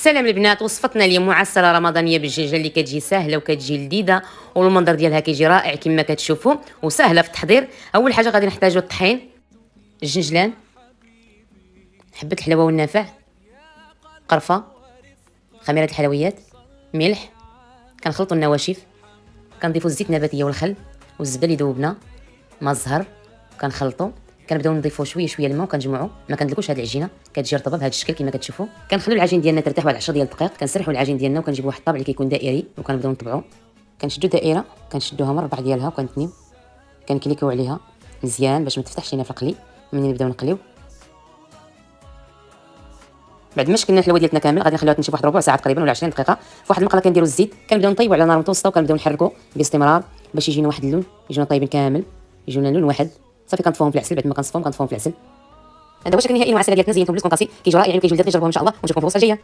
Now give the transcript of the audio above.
سلام البنات، وصفتنا اليوم معسله رمضانيه بالدجاجه اللي كتجي ساهله وكتجي لذيذه، والمنظر ديالها كيجي رائع كما كتشوفوا، وسهله في التحضير. اول حاجه غادي نحتاجوا الطحين، الجنجلان، حبه الحلاوه والنافع، قرفه، خميره الحلويات، ملح. كنخلطوا النواشف، كنضيفوا الزيت النباتيه والخل والزبده اللي ذوبنا مع الزهر، كنخلطوا. كنبداو نضيفوا شويه شويه الماء وكنجمعوا. ما كندلكوش هذه العجينه، كتجي رطبه بهذا الشكل كما كتشوفوا. كنخليو العجين ديالنا ترتاح واحد 10 ديال الدقائق. كنسرحوا العجين ديالنا وكنجيبوا واحد الطابع اللي كيكون دائري وكنبداو نطبعوا. كنشدوا دائره، كنشدوها مربع ديالها وكنتنيو، كنكليكيو عليها مزيان باش ما تفتحش لينا في القلي. منين نبداو نقليو، بعد ما شكلنا الحلوه ديالتنا كامل غادي نخليوها تنشف واحد ربع ساعه تقريبا ولا 20 دقيقه. في واحد المقله كنديروا الزيت، كنبداو نطيبوا على نار متوسطه وكنبداو نحركوا باستمرار باش يجينا واحد اللون، يجونا طايبين كامل، يجونا لون واحد. صافي كنطفوهم في العسل. بعد ما كنصفوهم كنطفوهم في العسل. هذا هو الشكل النهائي المعسل ديالتنا. زينتهم بليس كونطاسي، كيجي رائع وكيجي لذيذ. جربوه ان شاء الله ونشوفكم في الوصفه الجايه.